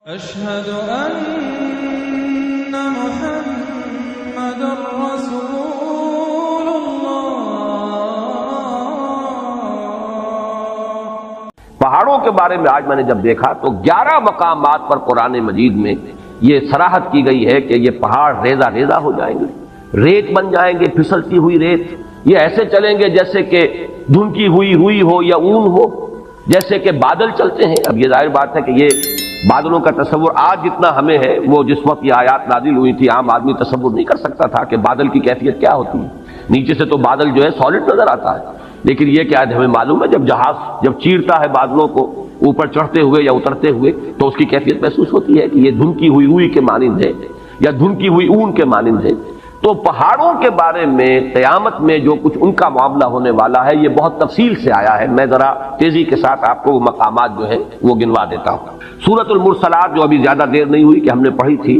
أشهد أن محمد رسول الله۔ پہاڑوں کے بارے میں آج میں نے جب دیکھا تو 11 مقامات پر قرآن مجید میں یہ صراحت کی گئی ہے کہ یہ پہاڑ ریزہ ریزہ ہو جائیں گے، ریت بن جائیں گے، پھسلتی ہوئی ریت، یہ ایسے چلیں گے جیسے کہ دھنکی ہوئی روئی ہو یا اون ہو، جیسے کہ بادل چلتے ہیں۔ اب یہ ظاہر بات ہے کہ یہ بادلوں کا تصور آج جتنا ہمیں ہے، وہ جس وقت یہ آیات نازل ہوئی تھی عام آدمی تصور نہیں کر سکتا تھا کہ بادل کی کیفیت کیا ہوتی ہے۔ نیچے سے تو بادل جو ہے سالڈ نظر آتا ہے، لیکن یہ کہ آج ہمیں معلوم ہے جب جہاز جب چیرتا ہے بادلوں کو اوپر چڑھتے ہوئے یا اترتے ہوئے تو اس کی کیفیت محسوس ہوتی ہے کہ یہ دھنکی ہوئی روئی کے مانند ہے یا دھنکی ہوئی اون کے مانند ہے۔ تو پہاڑوں کے بارے میں قیامت میں جو کچھ ان کا معاملہ ہونے والا ہے یہ بہت تفصیل سے آیا ہے۔ میں ذرا تیزی کے ساتھ آپ کو وہ مقامات جو ہیں وہ گنوا دیتا ہوں۔ سورۃ المرسلات جو ابھی زیادہ دیر نہیں ہوئی کہ ہم نے پڑھی تھی،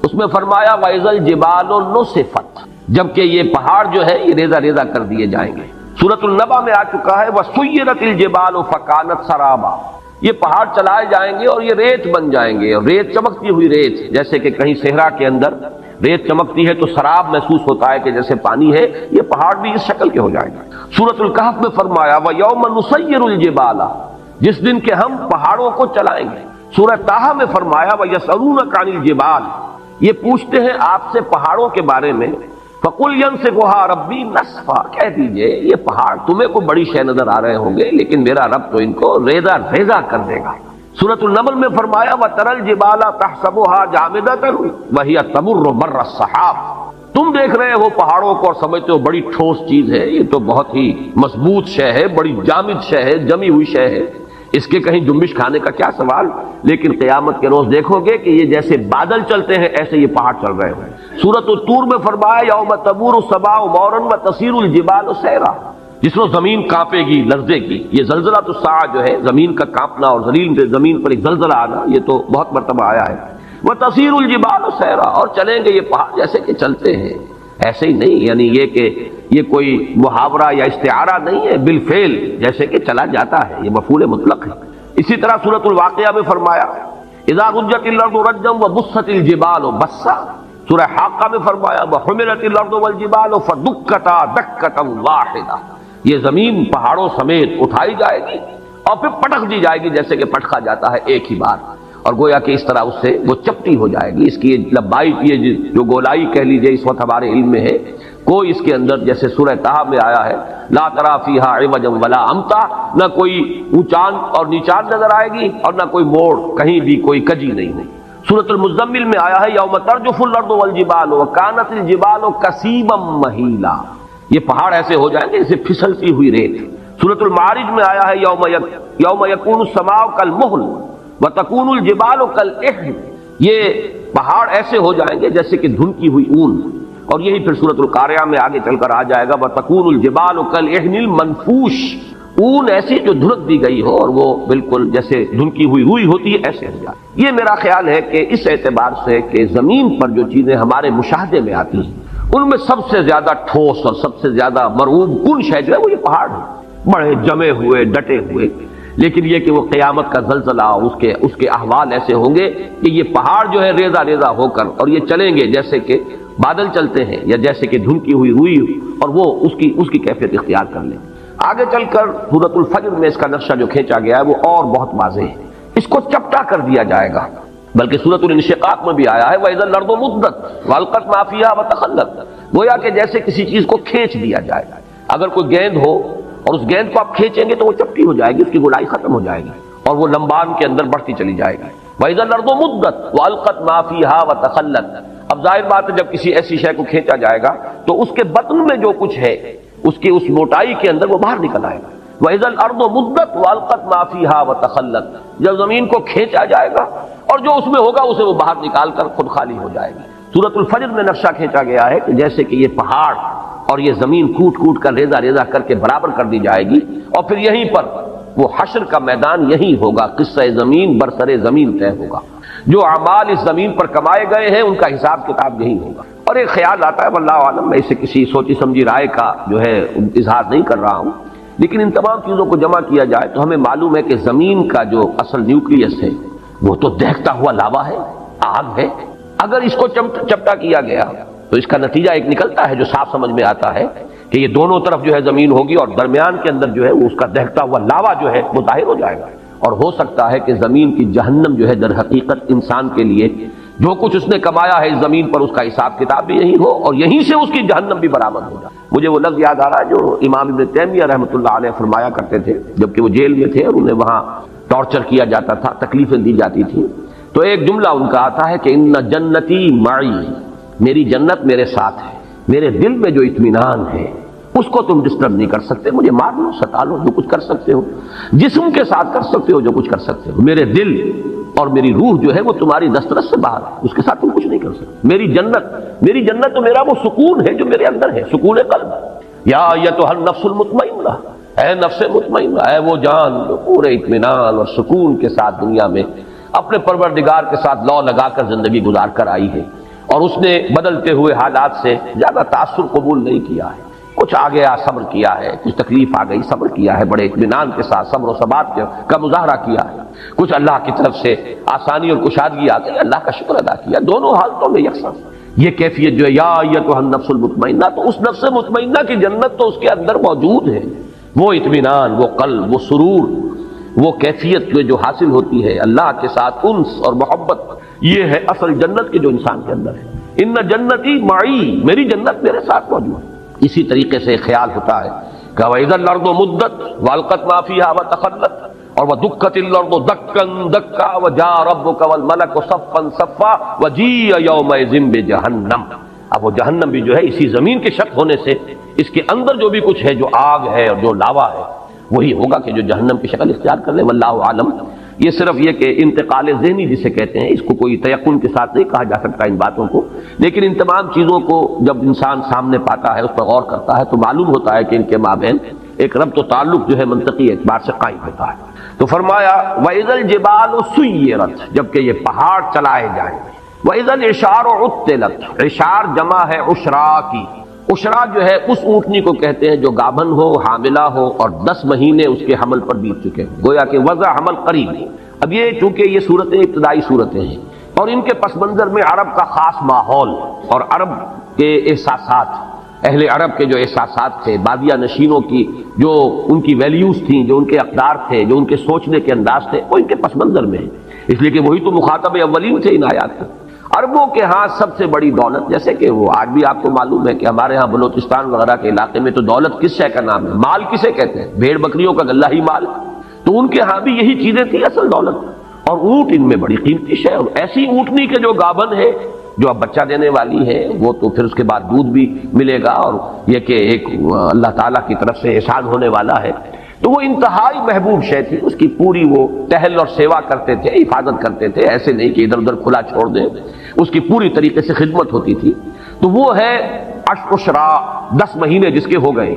اس میں فرمایا وَإِذَا الْجِبَالُ نُسِفَتْ، جبکہ یہ پہاڑ جو ہے یہ ریزہ ریزہ کر دیے جائیں گے۔ سورۃ النبأ میں آ چکا ہے وَسُيِّرَتِ الْجِبَالُ فَكَانَتْ سَرَابًا، یہ پہاڑ چلائے جائیں گے اور یہ ریت بن جائیں گے، اور ریت چمکتی ہوئی ریت، جیسے کہ کہیں صحرا کے اندر ریت چمکتی ہے تو سراب محسوس ہوتا ہے کہ جیسے پانی ہے، یہ پہاڑ بھی اس شکل کے ہو جائیں گے۔ سورۃ الکہف میں فرمایا وَيَوْمَ نُسَيِّرُ الْجِبَالَ، جس دن کہ ہم پہاڑوں کو چلائیں گے۔ سورۃ طٰہٰ میں فرمایا وَيَسْأَلُونَكَ عَنِ الْجِبَالِ، یہ پوچھتے ہیں آپ سے پہاڑوں کے بارے میں، فَقُلْ يَنسِفُهَا رَبِّي نَسْفًا، کہہ دیجئے یہ پہاڑ تمہیں کوئی بڑی شے نظر آ رہے ہوں گے لیکن میرا رب تو ان کو ریزہ ریزہ کر دے گا۔ سورۃ النمل میں فرمایا وَتَرَى الْجِبَالَ تَحْسَبُهَا جَامِدَةً وَهِيَ تَمُرُّ مَرَّ السَّحَابِ، تم دیکھ رہے ہو پہاڑوں کو اور سمجھتے ہو بڑی ٹھوس چیز ہے، یہ تو بہت ہی مضبوط شے ہے، بڑی جامد شے ہے، جمی ہوئی شے ہے، اس کے کہیں جنبش کھانے کا کیا سوال۔ لیکن قیامت کے روز دیکھو گے کہ یہ جیسے بادل چلتے ہیں ایسے یہ پہاڑ چل رہے ہیں۔ سورۃ الطور میں فرمایا یوم تمور السماء مورا وتسیر الجبال سیرا، جس روز زمین کانپے گی، لرزے گی۔ یہ زلزلۃ الساعہ جو ہے، زمین کا کانپنا اور زمین پر ایک زلزلہ آنا، یہ تو بہت مرتبہ آیا ہے۔ وتسیر الجبال سیرا، اور چلیں گے یہ پہاڑ جیسے کہ چلتے ہیں، ایسے ہی نہیں، یعنی یہ کہ یہ کوئی محاورہ یا استعارہ نہیں ہے، بالفعل جیسے کہ چلا جاتا ہے، یہ مفعول مطلق ہے۔ اسی طرح سورۃ الواقعہ میں فرمایا اذا رجت الارض رجا وبست الجبال بسا، سورہ حاقہ میں فرمایا وحملت الارض والجبال فدکتا دکتا واحدہ، یہ زمین پہاڑوں سمیت اٹھائی جائے گی اور پھر پٹک دی جائے گی جیسے کہ پٹکا جاتا ہے ایک ہی بار، اور گویا کہ اس طرح اس سے وہ چپٹی ہو جائے گی۔ اس کی لمبائی، یہ جو گولائی کہہ لیجئے اس وقت ہمارے علم میں ہے، کوئی اس کے اندر جیسے سورہ طٰہٰ میں آیا ہے لا تری فیہا عوجا ولا امتا، نہ کوئی اونچان اور نیچان نظر آئے گی اور نہ کوئی موڑ، کہیں بھی کوئی کجی نہیں۔ سورۃ المزمل میں آیا ہے یوم ترجف الارض والجبال وکانت الجبال کثیبا مہیلا، یہ پہاڑ ایسے ہو جائیں گے جیسے پھسلتی ہوئی ریت۔ سورۃ المعارج میں آیا ہے یوم یکون السماء کالمہل وتکون الجبال کالعہن، یہ پہاڑ ایسے ہو جائیں گے جیسے کہ دھنکی ہوئی اون، اور یہی پھر سورۃ القاریہ میں آگے چل کر آ جائے گا وتکون الجبال کالعہن المنفوش، اون ایسی جو دھنک دی گئی ہو اور وہ بالکل جیسے دھنکی ہوئی روئی ہوتی ہے ایسے ہو جائے۔ یہ میرا خیال ہے کہ اس اعتبار سے کہ زمین پر جو چیزیں ہمارے مشاہدے میں آتی ہیں ان میں سب سے زیادہ ٹھوس اور سب سے زیادہ مرعوب کن شے جو ہے وہ یہ پہاڑ ہے، بڑے جمے ہوئے ڈٹے ہوئے۔ لیکن یہ کہ وہ قیامت کا زلزلہ، اس کے احوال ایسے ہوں گے کہ یہ پہاڑ جو ہے ریزہ ریزہ ہو کر اور یہ چلیں گے جیسے کہ بادل چلتے ہیں یا جیسے کہ دھنکی ہوئی روئی، اور وہ اس کی کیفیت اختیار کر لیں۔ آگے چل کر سورۃ الفجر میں اس کا نقشہ جو کھینچا گیا ہے وہ اور بہت واضح ہے، اس کو چپٹا کر دیا جائے گا۔ بلکہ سورۃ الانشقاق میں بھی آیا ہے وَإِذَا الْأَرْضُ مُدَّتْ وَأَلْقَتْ مَا فِيهَا وَتَخَلَّتْ، گویا کہ جیسے کسی چیز کو کھینچ دیا جائے گا۔ اگر کوئی گیند ہو اور اس گیند کو آپ کھینچیں گے تو وہ چپٹی ہو جائے گی، اس کی گولائی ختم ہو جائے گی اور وہ لمبان کے اندر بڑھتی چلی جائے گی۔ وَإِذَا الْأَرْضُ مُدَّتْ وَأَلْقَتْ مَا فِيهَا وَتَخَلَّتْ، اب ظاہر بات ہے جب کسی ایسی شے کو کھینچا جائے گا تو اس کے بطن میں جو کچھ ہے اس کی اس موٹائی کے اندر وہ باہر نکل آئے گا۔ وَإِذَا الْأَرْضُ مُدَّتْ وَأَلْقَتْ مَا فِيهَا وَتَخَلَّتْ، جب زمین کو کھینچا جائے گا اور جو اس میں ہوگا اسے وہ باہر نکال کر خود خالی ہو جائے گی۔ سورۃ الفجر میں نقشہ کھینچا گیا ہے کہ جیسے کہ یہ پہاڑ اور یہ زمین کوٹ کوٹ کر ریزہ ریزہ کر کے برابر کر دی جائے گی، اور پھر یہیں پر وہ حشر کا میدان یہی ہوگا، قصہ زمین برسر زمین طے ہوگا، جو اعمال اس زمین پر کمائے گئے ہیں ان کا حساب کتاب یہی ہوگا۔ اور ایک خیال آتا ہے واللہ عالم، میں اسے کسی سوچی سمجھی رائے کا جو ہے اظہار نہیں کر رہا ہوں، لیکن ان تمام چیزوں کو جمع کیا جائے تو ہمیں معلوم ہے کہ زمین کا جو اصل نیوکلیس ہے وہ تو دہتا ہوا لاوا ہے، آگ ہے۔ اگر اس کو چپٹا کیا گیا تو اس کا نتیجہ ایک نکلتا ہے جو صاف سمجھ میں آتا ہے کہ یہ دونوں طرف جو ہے زمین ہوگی اور درمیان کے اندر جو ہے وہ اس کا دہتا ہوا لاوا جو ہے وہ ظاہر ہو جائے گا، اور ہو سکتا ہے کہ زمین کی جہنم جو ہے در حقیقت انسان کے لیے جو کچھ اس نے کمایا ہے اس زمین پر اس کا حساب کتاب بھی یہی ہو اور یہیں سے اس کی جہنم بھی برآمد ہو جائے۔ مجھے وہ لفظ یاد آ رہا ہے جو امام ابن تیمیہ رحمۃ اللہ علیہ فرمایا کرتے تھے جبکہ وہ جیل میں تھے اور انہیں وہاں ٹارچر کیا جاتا تھا، تکلیفیں دی جاتی تھیں، تو ایک جملہ ان کا آتا ہے کہ ان جنتی معی، میری جنت میرے ساتھ ہے، میرے دل میں جو اطمینان ہے اس کو تم ڈسٹرب نہیں کر سکتے، مجھے مار لو ستا لو جو کچھ کر سکتے ہو، جسم کے ساتھ کر سکتے ہو جو کچھ کر سکتے ہو، میرے دل اور میری روح جو ہے وہ تمہاری دسترس سے باہر ہے، اس کے ساتھ تم کچھ نہیں کر سکتے۔ میری جنت تو میرا وہ سکون ہے جو میرے اندر ہے، سکون قلب۔ یا ایتھا النفس المطمئنہ، اے نفس مطمئنہ، اے وہ جان جو پورے اطمینان اور سکون کے ساتھ دنیا میں اپنے پروردگار کے ساتھ لو لگا کر زندگی گزار کر آئی ہے اور اس نے بدلتے ہوئے حالات سے زیادہ تاثر قبول نہیں کیا ہے، کچھ آ گیا صبر کیا ہے، کچھ تکلیف آ گئی صبر کیا ہے، بڑے اطمینان کے ساتھ صبر و ثبات کا مظاہرہ کیا ہے، کچھ اللہ کی طرف سے آسانی اور کشادگی آ گئی، اللہ کا شکر ادا کیا، دونوں حالتوں میں یکساں۔ یہ کیفیت جو ہے یا ایتھا النفس المطمئنہ، تو اس نفس مطمئنہ کی جنت تو اس کے اندر موجود ہے، وہ اطمینان، وہ قلب، وہ سرور، وہ کیفیت جو حاصل ہوتی ہے اللہ کے ساتھ انس اور محبت، یہ ہے اصل جنت کے جو انسان کے اندر ہے۔ ان جنتی معی، میری جنت میرے ساتھ موجود ہے۔ اسی طریقے سے خیال ہوتا ہے کہ وَإِذَا الْأَرْضُ مُدَّتْ وَأَلْقَتْ مَا فِيهَا وَتَخَلَّتْ، اور وَدُكَّتِ الْأَرْضُ دَكًّا دَكًّا وَجَاءَ رَبُّكَ وَالْمَلَكُ صَفًّا صَفًّا وَجِيءَ يَوْمَئِذٍ بِجَهَنَّمَ۔ اب وہ جہنم بھی جو ہے اسی زمین کے شق ہونے سے اس کے اندر جو بھی کچھ ہے، جو آگ ہے اور جو لاوا ہے، وہی ہوگا کہ جو جہنم کی شکل اختیار کر لے، واللہ عالم۔ یہ صرف یہ کہ انتقال ذہنی جسے کہتے ہیں، اس کو کوئی تیقن کے ساتھ نہیں کہا جا سکتا ان باتوں کو، لیکن ان تمام چیزوں کو جب انسان سامنے پاتا ہے، اس پر غور کرتا ہے، تو معلوم ہوتا ہے کہ ان کے مابین ایک ربط و تعلق جو ہے منطقی اعتبار سے قائم ہوتا ہے۔ تو فرمایا وَإِذَا الْجِبَالُ سُيِّرَتْ، جبکہ یہ پہاڑ چلائے جائیں گے، وَإِذَا الْعِشَارُ عُطِّلَتْ، عشار جمع ہے عشرا کی، عشرا جو ہے اس اونٹنی کو کہتے ہیں جو گابن ہو، حاملہ ہو اور 10 مہینے اس کے حمل پر بیت چکے ہیں، گویا کہ وضع حمل قریب ہے۔ اب یہ چونکہ یہ صورتیں ابتدائی صورتیں ہیں اور ان کے پس منظر میں عرب کا خاص ماحول اور عرب کے احساسات، اہل عرب کے جو احساسات تھے، بادیہ نشینوں کی جو ان کی ویلیوز تھیں، جو ان کے اقدار تھے، جو ان کے سوچنے کے انداز تھے، وہ ان کے پس منظر میں ہے، اس لیے کہ وہی تو مخاطب اولین تھے ان آیات کے۔ عربوں کے ہاں سب سے بڑی دولت، جیسے کہ وہ آج بھی آپ کو معلوم ہے کہ ہمارے ہاں بلوچستان وغیرہ کے علاقے میں تو دولت کس شے کا نام ہے، مال کسے کہتے ہیں، بھیڑ بکریوں کا غلہ ہی مال، تو ان کے ہاں بھی یہی چیزیں تھیں اصل دولت، اور اونٹ ان میں بڑی قیمتی شے، اور ایسی اونٹنی کے جو گابن ہے جو اب بچہ دینے والی ہے، وہ تو پھر اس کے بعد دودھ بھی ملے گا، اور یہ کہ ایک اللہ تعالیٰ کی طرف سے احسان ہونے والا ہے، تو وہ انتہائی محبوب شے تھی، اس کی پوری وہ ٹہل اور سیوا کرتے تھے، حفاظت کرتے تھے، ایسے نہیں کہ ادھر ادھر کھلا چھوڑ دیں، اس کی پوری طریقے سے خدمت ہوتی تھی۔ تو وہ ہے عشرا، 10 مہینے جس کے ہو گئے،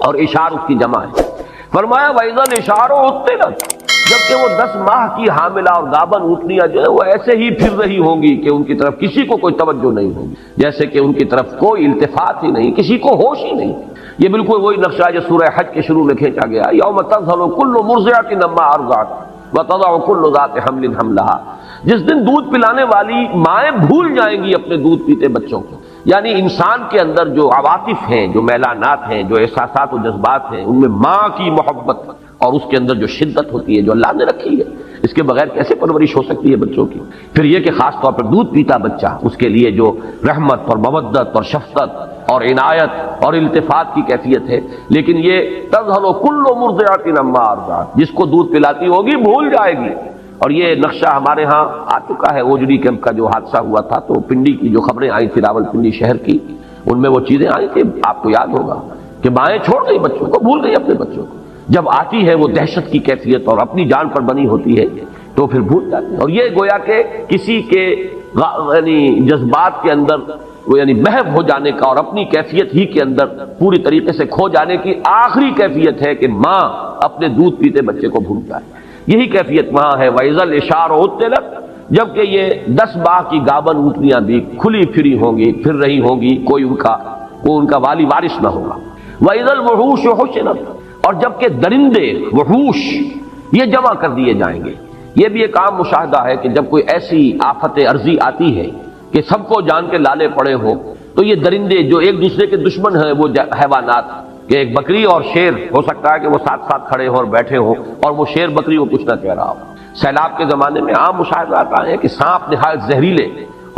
اور اشار اس کی جمع ہے۔ فرمایا وَإِذَا الْإِشَارُ عُطِّلَتْ، جبکہ وہ 10 ماہ کی حاملہ اور گابن اونٹنیاں جو ہے وہ ایسے ہی پھر رہی ہوں گی کہ ان کی طرف کسی کو کوئی توجہ نہیں ہوگی، جیسے کہ ان کی طرف کوئی التفات ہی نہیں، کسی کو ہوش ہی نہیں۔ یہ بالکل وہی نقشہ جو سورہ حج کے شروع میں کھینچا گیا، یوم تذہل کل مرضعۃ عما ارضعت وتضع کل ذات حمل حملها، جس دن دودھ پلانے والی مائیں بھول جائیں گی اپنے دودھ پیتے بچوں کو، یعنی انسان کے اندر جو عواطف ہیں، جو میلانات ہیں، جو احساسات و جذبات ہیں، ان میں ماں کی محبت اور اس کے اندر جو شدت ہوتی ہے جو اللہ نے رکھی ہے، اس کے بغیر کیسے پرورش ہو سکتی ہے بچوں کی۔ پھر یہ کہ خاص طور پر دودھ پیتا بچہ، اس کے لیے جو رحمت اور مودت اور شفقت اور عنایت اور التفات کی کیفیت ہے، لیکن یہ تذہل کل مرضعۃ عما ارضعت، جس کو دودھ پلاتی ہوگی بھول جائے گی۔ اور یہ نقشہ ہمارے ہاں آ چکا ہے، اوجڑی کیمپ کا جو حادثہ ہوا تھا، تو پنڈی کی جو خبریں آئی تھی راولپنڈی شہر کی، ان میں وہ چیزیں آئی تھی، آپ کو یاد ہوگا کہ مائیں چھوڑ گئی بچوں کو، بھول گئی اپنے بچوں کو، جب آتی ہے وہ دہشت کی کیفیت اور اپنی جان پر بنی ہوتی ہے تو پھر بھول جاتے ہیں۔ اور یہ گویا کہ کسی کے یعنی جذبات کے اندر وہ یعنی محو ہو جانے کا اور اپنی کیفیت ہی کے اندر پوری طریقے سے کھو جانے کی آخری کیفیت ہے کہ ماں اپنے دودھ پیتے بچے کو بھول جائے، یہی کیفیت وہاں ہے۔ وَإِذَا الْإِشَارُ عُطِّلَتْ، جبکہ یہ 10 ماہ کی گابن اونٹنیاں بھی کھلی پھری ہوں گی، پھر رہی ہوں گی، کوئی ان کا والی وارث نہ ہوگا۔ وَإِذَا الْوُحُوشُ حُشِرَتْ، اور جبکہ درندے وحوش یہ جمع کر دیے جائیں گے، یہ بھی ایک عام مشاہدہ ہے کہ جب کوئی ایسی آفت عرضی آتی ہے کہ سب کو جان کے لالے پڑے ہو تو یہ درندے جو ایک دوسرے کے دشمن ہیں وہ حیوانات، کہ ایک بکری اور شیر ہو سکتا ہے کہ وہ ساتھ ساتھ کھڑے ہو اور بیٹھے ہوں اور وہ شیر بکری کو کچھ نہ کہہ رہا ہو۔ سیلاب کے زمانے میں عام مشاہدہ آتا ہے کہ سانپ نہایت زہریلے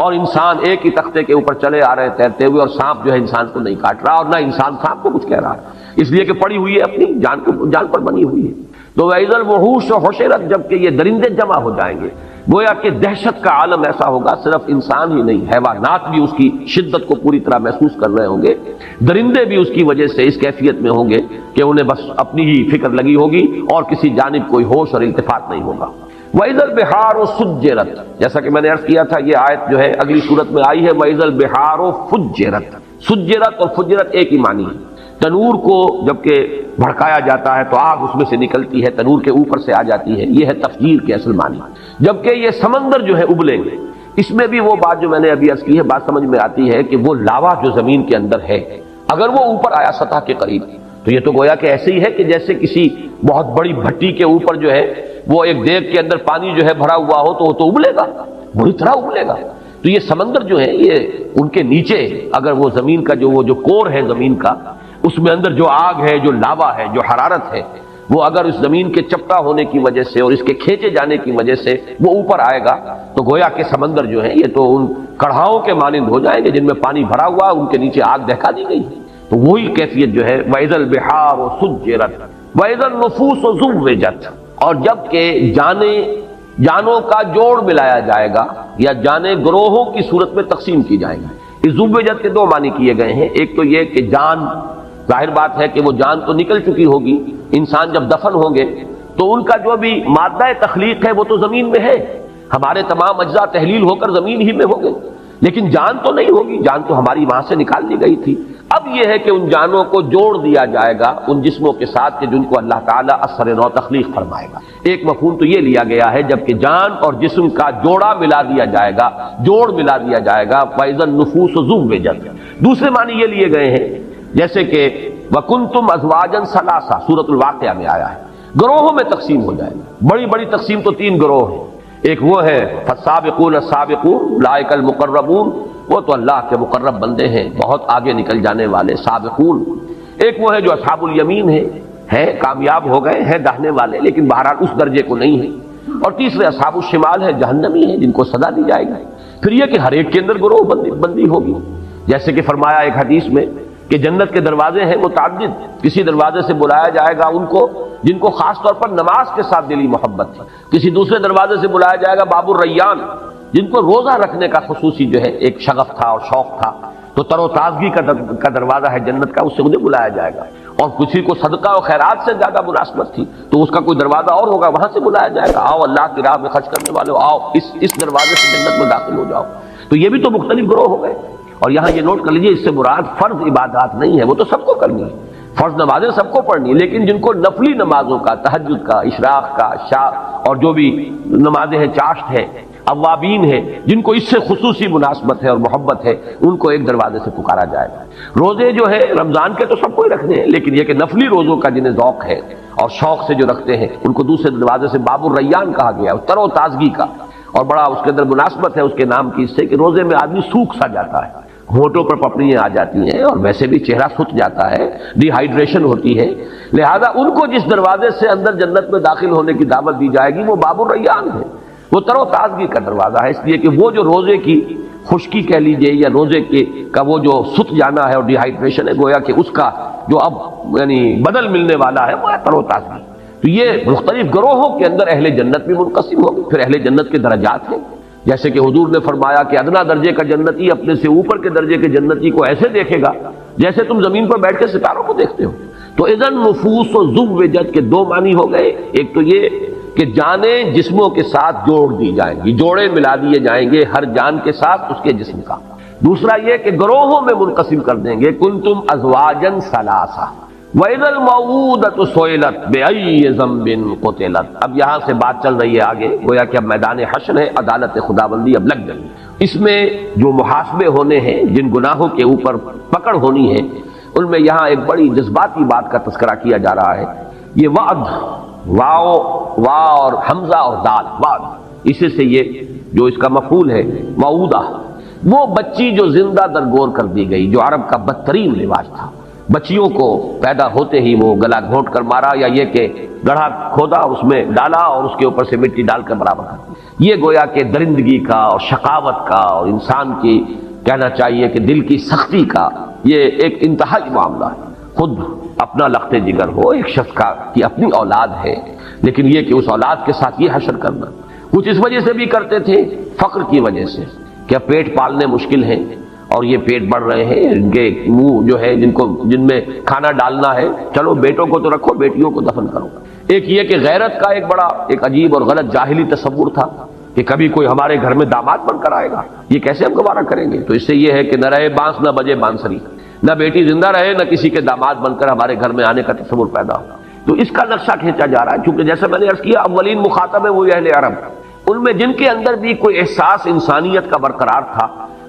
اور انسان ایک ہی تختے کے اوپر چلے آ رہے ہیں تیرتے ہوئے، اور سانپ جو ہے انسان کو نہیں کاٹ رہا اور نہ انسان سانپ کو کچھ کہہ رہا ہے، اس لیے کہ پڑی ہوئی ہے، اپنی جان پر بنی ہوئی ہے۔ تو وَإِذَا الْوُحُوشُ حُشِرَتْ، جب کہ یہ درندے جمع ہو جائیں گے، گویا کہ دہشت کا عالم ایسا ہوگا، صرف انسان ہی نہیں، حیوانات بھی اس کی شدت کو پوری طرح محسوس کر رہے ہوں گے، درندے بھی اس کی وجہ سے اس کیفیت میں ہوں گے کہ انہیں بس اپنی ہی فکر لگی ہوگی اور کسی جانب کوئی ہوش اور التفات نہیں ہوگا۔ وَإِذَا الْبِحَارُ سُجِّرَتْ، جیسا کہ میں نے عرض کیا تھا یہ آیت جو ہے اگلی صورت میں آئی ہے وَإِذَا الْبِحَارُ فُجِّرَتْ۔ سجرت اور فجرت ایک ہی معنی ہے۔ تنور کو جب کہ بھڑکایا جاتا ہے تو آگ اس میں سے نکلتی ہے، تنور کے اوپر سے آ جاتی ہے، یہ ہے تفجیر کے اصل معنی۔ جبکہ یہ سمندر جو ہے ابلیں گے، اس میں بھی وہ بات جو میں نے ابھی عرض کی ہے، بات سمجھ میں آتی ہے کہ وہ لاوا جو زمین کے اندر ہے اگر وہ اوپر آیا سطح کے قریب تو یہ تو گویا کہ ایسے ہی ہے کہ جیسے کسی بہت بڑی بھٹی کے اوپر جو ہے وہ ایک دیگ کے اندر پانی جو ہے بھرا ہوا ہو تو وہ تو ابلے گا، بری طرح ابلے گا۔ تو یہ سمندر جو ہے یہ ان کے نیچے اگر وہ زمین کا جو کور ہے زمین کا، اس میں اندر جو آگ ہے، جو لاوا ہے، جو حرارت ہے، وہ اگر اس زمین کے چپٹا ہونے کی وجہ سے اور اس کے کھینچے جانے کی وجہ سے وہ اوپر آئے گا تو گویا کہ سمندر جو ہے یہ تو ان کڑھاؤں کے مانند ہو جائیں گے جن میں پانی بھرا ہوا، ان کے نیچے آگ دہکا دی گئی۔ تو وہی کیفیت جو ہے وَإِذَا الْبِحَارُ سُجِّرَتْ وَإِذَا النُّفُوسُ زُوِّجَتْ، اور جب کہ جانوں کا جوڑ ملایا جائے گا یا جانیں گروہوں کی صورت میں تقسیم کی جائیں گی۔ اس زوِّجت کے دو معنی کیے گئے ہیں، ایک تو یہ کہ جان، ظاہر بات ہے کہ وہ جان تو نکل چکی ہوگی، انسان جب دفن ہوں گے تو ان کا جو بھی مادہ تخلیق ہے وہ تو زمین میں ہے، ہمارے تمام اجزاء تحلیل ہو کر زمین ہی میں ہوں گے، لیکن جان تو نہیں ہوگی، جان تو ہماری وہاں سے نکال دی گئی تھی۔ اب یہ ہے کہ ان جانوں کو جوڑ دیا جائے گا ان جسموں کے ساتھ کہ جن کو اللہ تعالیٰ اثر نو تخلیق فرمائے گا۔ ایک مفہوم تو یہ لیا گیا ہے جب کہ جان اور جسم کا جوڑا ملا دیا جائے گا، جوڑ ملا دیا جائے گا، فَإِذَا النُّفُوسُ زُوِّجَتْ۔ دوسرے معنی یہ لیے گئے ہیں جیسے کہ وَكُنْتُمْ أَزْوَاجًا ثَلَاثًا سورۃ الواقعہ میں آیا ہے، گروہوں میں تقسیم ہو جائے گا۔ بڑی بڑی تقسیم تو تین گروہ ہیں، ایک وہ ہے فَالسَّابِقُونَ السَّابِقُونَ أُولَٰئِكَ الْمُقَرَّبُونَ، وہ تو اللہ کے مقرب بندے ہیں، بہت آگے نکل جانے والے سابقون۔ ایک وہ ہے جو اصحاب الیمین ہے کامیاب ہو گئے ہیں داہنے والے لیکن بہرحال اس درجے کو نہیں ہے۔ اور تیسرے اصحاب الشمال ہے، جہنمی ہیں جن کو سزا دی جائے گی۔ پھر یہ کہ ہر ایک کے اندر گروہ بندی ہوگی، جیسے کہ فرمایا ایک حدیث میں کہ جنت کے دروازے ہیں متعدد، کسی دروازے سے بلایا جائے گا ان کو جن کو خاص طور پر نماز کے ساتھ دلی محبت تھی، کسی دوسرے دروازے سے بلایا جائے گا باب الریان جن کو روزہ رکھنے کا خصوصی جو ہے ایک شغف تھا اور شوق تھا، تو تر و تازگی کا دروازہ ہے جنت کا، اس سے انہیں بلایا جائے گا۔ اور کسی کو صدقہ و خیرات سے زیادہ مناسبت تھی تو اس کا کوئی دروازہ اور ہوگا، وہاں سے بلایا جائے گا، آؤ اللہ کی راہ میں خرچ کرنے والے آؤ اس دروازے سے جنت میں داخل ہو جاؤ۔ تو یہ بھی تو مختلف گروہ ہو گئے۔ اور یہاں یہ نوٹ کر لیجیے اس سے مراد فرض عبادات نہیں ہے، وہ تو سب کو کرنی ہے، فرض نمازیں سب کو پڑھنی ہے، لیکن جن کو نفلی نمازوں کا، تہجد کا، اشراق کا، اور جو بھی نمازیں ہیں، چاشت ہے، اوابین ہے، جن کو اس سے خصوصی مناسبت ہے اور محبت ہے، ان کو ایک دروازے سے پکارا جائے گا۔ روزے جو ہے رمضان کے تو سب کو ہی رکھنے ہیں، لیکن یہ کہ نفلی روزوں کا جنہیں ذوق ہے اور شوق سے جو رکھتے ہیں ان کو دوسرے دروازے سے باب الریان کہا گیا، تر و تازگی کا، اور بڑا اس کے اندر مناسبت ہے اس کے نام کی، اس سے کہ روزے میں آدمی سوکھ سا جاتا ہے، ہونٹوں پر پپڑیاں آ جاتی ہیں اور ویسے بھی چہرہ سوکھ جاتا ہے، ڈی ہائیڈریشن ہوتی ہے، لہذا ان کو جس دروازے سے اندر جنت میں داخل ہونے کی دعوت دی جائے گی وہ باب الریان ہے، وہ تر و تازگی کا دروازہ ہے، اس لیے کہ وہ جو روزے کی خشکی کہہ لیجئے یا روزے کا وہ جو سوکھ جانا ہے اور ڈی ہائیڈریشن ہے، گویا کہ اس کا جو اب یعنی بدل ملنے والا ہے وہ ہے تر و تازگی۔ تو یہ مختلف گروہوں کے اندر اہل جنت بھی منقسم ہوگی۔ پھر اہل جنت کے درجات ہیں، جیسے کہ حضور نے فرمایا کہ ادنا درجے کا جنتی اپنے سے اوپر کے درجے کے جنتی کو ایسے دیکھے گا جیسے تم زمین پر بیٹھ کے ستاروں کو دیکھتے ہو۔ تو اذن نفوس و زوجت کے دو معنی ہو گئے، ایک تو یہ کہ جانیں جسموں کے ساتھ جوڑ دی جائیں گی، جوڑے ملا دیے جائیں گے ہر جان کے ساتھ اس کے جسم کا۔ دوسرا یہ کہ گروہوں میں منقسم کر دیں گے، کنتم ازواجا ثلاثہ وَإِذَا الْمَوْءُودَةُ سُئِلَتْ بِأَيِّ ذَنبٍ قُتِلَتْ۔ اب یہاں سے بات چل رہی ہے آگے، گویا کہ اب میدان حشر ہے، عدالت خداوندی اب لگ گئی، اس میں جو محاسبے ہونے ہیں، جن گناہوں کے اوپر پکڑ ہونی ہے، ان میں یہاں ایک بڑی جذباتی بات کا تذکرہ کیا جا رہا ہے۔ یہ وعد واو وا اور حمزہ اور دال بعد، اسی سے یہ جو اس کا مفعول ہے موعودہ، وہ بچی جو زندہ درگور کر دی گئی، جو عرب کا بدترین رواج تھا، بچیوں کو پیدا ہوتے ہی وہ گلا گھونٹ کر مارا، یا یہ کہ گڑھا کھودا اس میں ڈالا اور اس کے اوپر سے مٹی ڈال کر برابر کر دی۔ یہ گویا کہ درندگی کا اور شقاوت کا اور انسان کی کہنا چاہیے کہ دل کی سختی کا یہ ایک انتہائی معاملہ ہے۔ خود اپنا لخت جگر ہو ایک شخص کا کہ اپنی اولاد ہے، لیکن یہ کہ اس اولاد کے ساتھ یہ حشر کرنا، کچھ اس وجہ سے بھی کرتے تھے، فقر کی وجہ سے، کہ پیٹ پالنے مشکل ہیں اور یہ پیٹ بڑھ رہے ہیں، ان کے منہ جو ہے جن میں کھانا ڈالنا ہے، چلو بیٹوں کو تو رکھو، بیٹیوں کو دفن کرو۔ ایک یہ کہ غیرت کا ایک بڑا ایک عجیب اور غلط جاہلی تصور تھا کہ کبھی کوئی ہمارے گھر میں داماد بن کر آئے گا، یہ کیسے ہم گوارا کریں گے؟ تو اس سے یہ ہے کہ نہ رہے بانس نہ بجے بانسری، نہ بیٹی زندہ رہے نہ کسی کے داماد بن کر ہمارے گھر میں آنے کا تصور پیدا ہو۔ تو اس کا نقشہ کھینچا جا رہا ہے، چونکہ جیسے میں نے عرض کیا اولین مخاطب ہے وہ اہل عرب، ان میں جن کے اندر بھی کوئی احساس انسانیت کا برقرار تھا،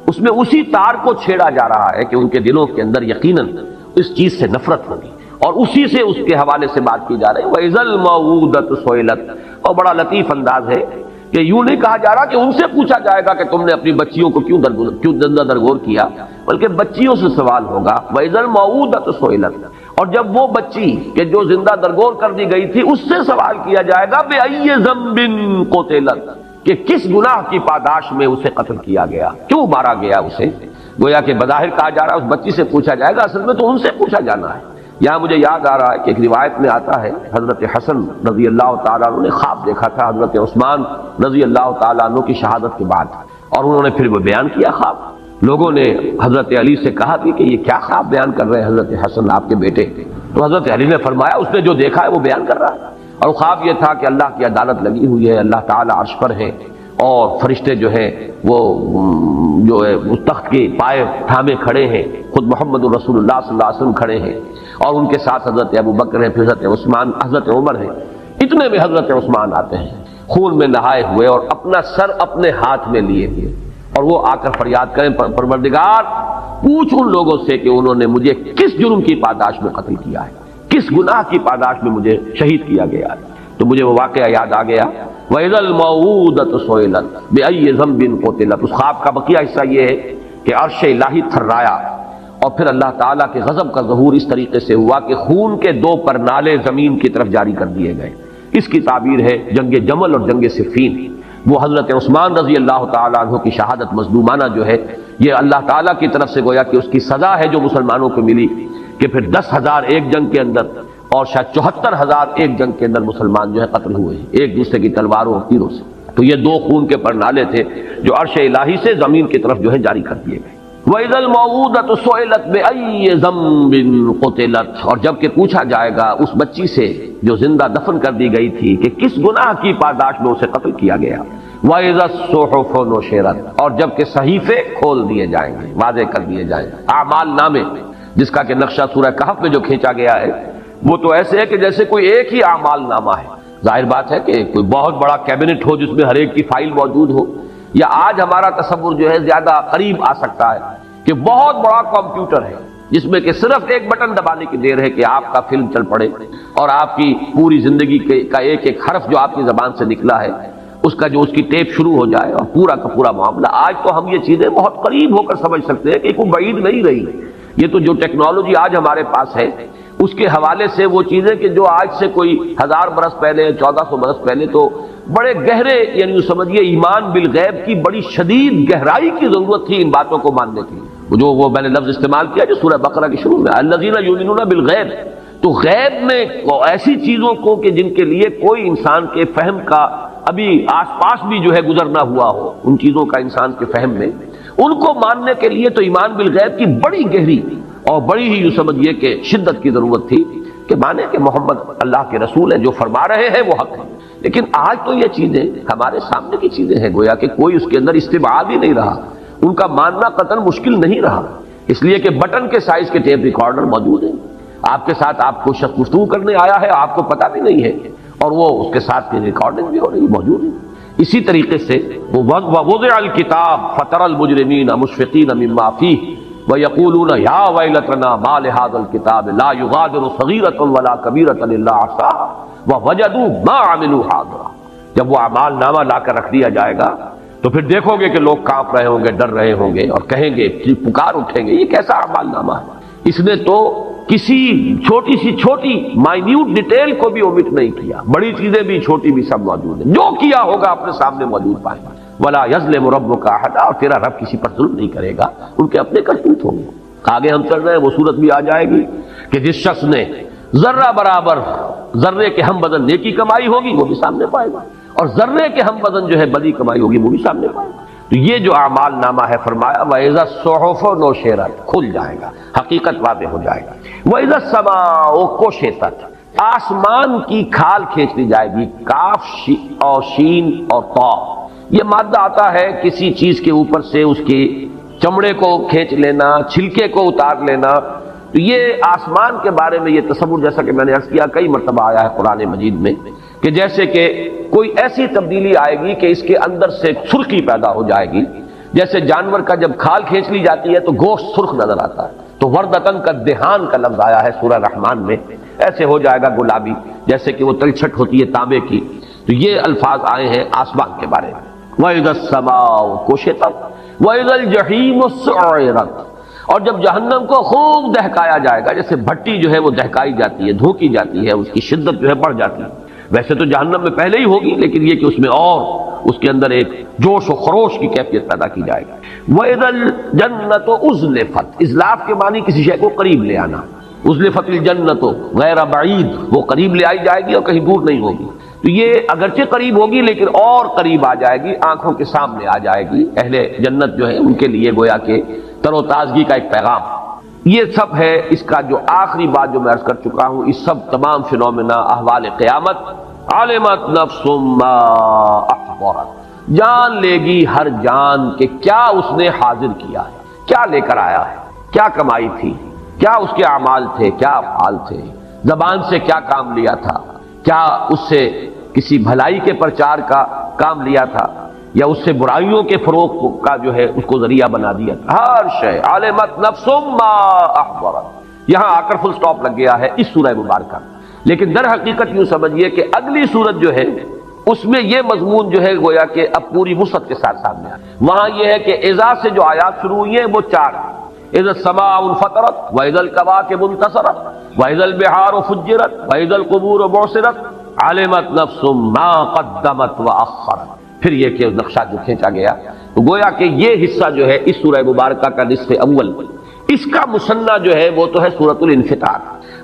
اس میں اسی تار کو چھیڑا جا رہا ہے کہ ان کے دلوں کے اندر یقیناً اس چیز سے نفرت ہوگی، اور اسی سے اس کے حوالے سے بات کی جا رہی ہے۔ وَإِذَا الْمَوْءُودَةُ سُئِلَتْ، اور بڑا لطیف انداز ہے کہ یوں نہیں کہا جا رہا کہ ان سے پوچھا جائے گا کہ تم نے اپنی بچیوں کو کیوں زندہ درگور کیا، بلکہ بچیوں سے سوال ہوگا۔ وَإِذَا الْمَوْءُودَةُ سُئِلَتْ، اور جب وہ بچی کہ جو زندہ درگور کر دی گئی تھی اس سے سوال کیا جائے گا بِأَيِّ ذَنبٍ قُتِلَتْ، کہ کس گناہ کی پاداش میں اسے قتل کیا گیا، کیوں مارا گیا اسے۔ گویا کہ بظاہر کہا جا رہا ہے اس بچی سے پوچھا جائے گا، اصل میں تو ان سے پوچھا جانا ہے۔ یہاں مجھے یاد آ رہا ہے کہ ایک روایت میں آتا ہے حضرت حسن رضی اللہ تعالیٰ عنہ نے خواب دیکھا تھا حضرت عثمان رضی اللہ تعالیٰ عنہ کی شہادت کے بعد، اور انہوں نے پھر وہ بیان کیا خواب۔ لوگوں نے حضرت علی سے کہا کہ یہ کیا خواب بیان کر رہے ہیں حضرت حسن آپ کے بیٹے؟ تو حضرت علی نے فرمایا اس نے جو دیکھا ہے وہ بیان کر رہا ہے، اور خواب یہ تھا کہ اللہ کی عدالت لگی ہوئی ہے، اللہ تعالیٰ عرش پر ہے، اور فرشتے جو ہیں وہ جو ہے اس تخت کے پائے تھامے کھڑے ہیں، خود محمد الرسول اللہ صلی اللہ علیہ وسلم کھڑے ہیں، اور ان کے ساتھ حضرت ابو بکر ہیں، پھر حضرت عثمان، حضرت عمر ہیں۔ اتنے میں حضرت عثمان آتے ہیں خون میں نہائے ہوئے اور اپنا سر اپنے ہاتھ میں لیے ہوئے، اور وہ آ کر فریاد کریں پروردگار پوچھ ان لوگوں سے کہ انہوں نے مجھے کس جرم کی پاداش میں قتل کیا ہے، کس گناہ کی پاداش میں مجھے شہید کیا گیا ہے۔ تو مجھے وہ واقعہ یاد آ گیا، وَإِذَا الْمَوْءُودَةُ سُئِلَتْ بِأَيِّ ذَنبٍ قُتِلَتْ۔ اس خواب کا بقیہ حصہ یہ ہے کہ عرش الہی تھرایا، اور پھر اللہ تعالیٰ کے غضب کا ظہور اس طریقے سے ہوا کہ خون کے دو پرنالے زمین کی طرف جاری کر دیے گئے۔ اس کی تعبیر ہے جنگ جمل اور جنگ صفین۔ وہ حضرت عثمان رضی اللہ تعالیٰ عنہ کی شہادت مظلومانہ جو ہے، یہ اللہ تعالیٰ کی طرف سے گویا کہ اس کی سزا ہے جو مسلمانوں کو ملی، کہ پھر 10,000 ایک جنگ کے اندر اور شاید 74,000 ایک جنگ کے اندر مسلمان جو ہے قتل ہوئے ہیں ایک دوسرے کی تلواروں اور تیروں سے۔ تو یہ دو خون کے پرنالے تھے جو عرش الہی سے زمین کی طرف جو ہے جاری کر دیے گئے۔ وَإِذَا الْمَوْءُودَةُ سُئِلَتْ بِأَيِّ ذَنبٍ قُتِلَتْ، اور جب کہ پوچھا جائے گا اس بچی سے جو زندہ دفن کر دی گئی تھی کہ کس گناہ کی پاداش میں اسے قتل کیا گیا۔ وَإِذَا الصُّحُفُ نُشِرَتْ، اور جب کہ صحیفے کھول دیے جائیں گے، واضح کر دیے جائیں گے، اعمال نامے، جس کا کہ نقشہ سورہ کہف میں جو کھینچا گیا ہے وہ تو ایسے ہے کہ جیسے کوئی ایک ہی اعمال نامہ ہے۔ ظاہر بات ہے کہ کوئی بہت بڑا کیبنٹ ہو جس میں ہر ایک کی فائل موجود ہو، یا آج ہمارا تصور جو ہے زیادہ قریب آ سکتا ہے کہ بہت بڑا کمپیوٹر ہے جس میں کہ صرف ایک بٹن دبانے کی دیر ہے کہ آپ کا فلم چل پڑے، اور آپ کی پوری زندگی کا ایک ایک حرف جو آپ کی زبان سے نکلا ہے اس کا جو اس کی ٹیپ شروع ہو جائے اور پورا کا پورا معاملہ۔ آج تو ہم یہ چیزیں بہت قریب ہو کر سمجھ سکتے ہیں کہ کوئی بعید نہیں رہی۔ یہ تو جو ٹیکنالوجی آج ہمارے پاس ہے اس کے حوالے سے وہ چیزیں کہ جو آج سے کوئی 1000 برس پہلے 1400 برس پہلے تو بڑے گہرے، یعنی سمجھیے ایمان بالغیب کی بڑی شدید گہرائی کی ضرورت تھی ان باتوں کو ماننے کے لیے۔ جو وہ میں نے لفظ استعمال کیا جو سورہ بقرہ کے شروع میں الذین یؤمنون بالغیب، تو غیب میں ایسی چیزوں کو کہ جن کے لیے کوئی انسان کے فہم کا ابھی آس پاس بھی جو ہے گزر نہ ہوا ہو، ان چیزوں کا انسان کے فہم میں، ان کو ماننے کے لیے تو ایمان بالغیب کی بڑی گہری اور بڑی ہی یوں سمجھیے کہ شدت کی ضرورت تھی کہ مانے کہ محمد اللہ کے رسول ہیں، جو فرما رہے ہیں وہ حق ہے۔ لیکن آج تو یہ چیزیں ہمارے سامنے کی چیزیں ہیں، گویا کہ کوئی اس کے اندر استبعاد ہی نہیں رہا، ان کا ماننا قطعاً مشکل نہیں رہا، اس لیے کہ بٹن کے سائز کے ٹیپ ریکارڈر موجود ہیں، آپ کے ساتھ آپ کو شخص گفتگو کرنے آیا ہے آپ کو پتہ بھی نہیں ہے، اور وہ اس کے ساتھ ریکارڈنگ بھی ہو رہی موجود ہے۔ اسی طریقے سے وہ وضع الکتاب فتر المجرمین مشفقین مما فیہ وَيَقُولُونَ يَا وَيْلَتَنَا مَا لِهَذَا الْكِتَابِ لَا يُغَادِرُ صَغِيرَةً وَلَا كَبِيرَةً إِلَّا أَحْصَاهَا وَوَجَدُوا مَا عَمِلُوا حَاضِرًا۔ جب وہ اعمال نامہ لا کر رکھ دیا جائے گا تو پھر دیکھو گے کہ لوگ کانپ رہے ہوں گے، ڈر رہے ہوں گے اور کہیں گے، پکار اٹھیں گے، یہ کیسا اعمال نامہ ہے، اس نے تو کسی چھوٹی سی چھوٹی مائنیوٹ ڈیٹیل کو بھی اومٹ نہیں کیا، بڑی چیزیں بھی چھوٹی بھی سب موجود ہیں، جو کیا ہوگا اپنے سامنے موجود پائیں گا۔ وَلَا يَظْلِمُ رَبُّكَ أَحَدًا، اور تیرا رب کسی پر ظلم نہیں کرے گا، ان کے اپنے کرتوت ہوں گے۔ آگے ہم چل رہے ہیں، وہ صورت بھی آ جائے گی کہ جس شخص نے ذرہ برابر ذرے کے ہم وزن نیکی کمائی ہوگی وہ بھی سامنے پائے گا، اور ذرے کے ہم وزن جو ہے بدی کمائی ہوگی وہ بھی سامنے پائے گا۔ تو یہ جو اعمال نامہ ہے، فرمایا وَإِذَا الصُّحُفُ نُشِرَتْ، کھل جائے گا، حقیقت واضح ہو جائے گا۔ وَإِذَا السَّمَاءُ كُشِطَتْ، آسمان کی کھال کھینچ لی جائے گی، کاف اور شین اور طا، یہ مادہ آتا ہے کسی چیز کے اوپر سے اس کی چمڑے کو کھینچ لینا، چھلکے کو اتار لینا۔ تو یہ آسمان کے بارے میں یہ تصور، جیسا کہ میں نے عرض کیا، کئی مرتبہ آیا ہے قرآن مجید میں، کہ جیسے کہ کوئی ایسی تبدیلی آئے گی کہ اس کے اندر سے سرخی پیدا ہو جائے گی، جیسے جانور کا جب کھال کھینچ لی جاتی ہے تو گوشت سرخ نظر آتا ہے، تو وردتن کا دہان کا لفظ آیا ہے سورہ رحمان میں، ایسے ہو جائے گا گلابی، جیسے کہ وہ تلچھٹ ہوتی ہے تانبے کی۔ تو یہ الفاظ آئے ہیں آسمان کے بارے میں۔ وَإِذَا السَّمَاءُ كُشِطَتْ وَإِذَا الْجَحِيمُ سُعِّرَتْ، اور جب جہنم کو خوب دہکایا جائے گا، جیسے بھٹی جو ہے وہ دہکائی جاتی ہے، دھوکی جاتی ہے، اس کی شدت جو ہے بڑھ جاتی ہے، ویسے تو جہنم میں پہلے ہی ہوگی، لیکن یہ کہ اس میں اور اس کے اندر ایک جوش و خروش کی کیفیت پیدا کی جائے گی۔ وَإِذَا الْجَنَّةُ أُزْلِفَتْ، ازلاف کے معنی کسی شے کو قریب لے آنا، أُزْلِفَتِ الْجَنَّةُ غیر بعید، وہ قریب لے آئی جائے گی اور کہیں دور نہیں ہوگی۔ تو یہ اگرچہ قریب ہوگی لیکن اور قریب آ جائے گی، آنکھوں کے سامنے آ جائے گی۔ اہل جنت جو ہے ان کے لیے گویا کہ تر و تازگی کا ایک پیغام۔ یہ سب ہے اس کا جو آخری بات جو میں عرض کر چکا ہوں، اس سب تمام فنومنا احوال قیامت۔ علمت نفس ما احضرت، جان لے گی ہر جان کہ کیا اس نے حاضر کیا ہے، کیا لے کر آیا ہے، کیا کمائی تھی، کیا اس کے اعمال تھے، کیا افعال تھے، زبان سے کیا کام لیا تھا، کیا اس سے کسی بھلائی کے پرچار کا کام لیا تھا یا اس سے برائیوں کے فروغ کا جو ہے اس کو ذریعہ بنا دیا تھا۔ ہر شے علمت نفس ما احضرت، یہاں آ کر فل سٹاپ لگ گیا ہے اس سورہ مبارکہ، لیکن در حقیقت یوں سمجھیے کہ اگلی سورت جو ہے اس میں یہ مضمون جو ہے گویا کہ اب پوری وسعت کے ساتھ سامنے آیا۔ وہاں یہ ہے کہ اذا سے جو آیات شروع ہوئی ہیں وہ 4، اذا السماء انفطرت واذا الكواكب انتصرت واذا البحار فجرت واذا القبور بعثرت علمت نفس ما قدمت واخرت۔ پھر یہ کہ نقشہ جو کھینچا گیا، تو گویا کہ یہ حصہ جو ہے اس سورہ مبارکہ کا نصف اول، اس کا مثنیٰ جو ہے وہ تو ہے سورۃ الانفطار۔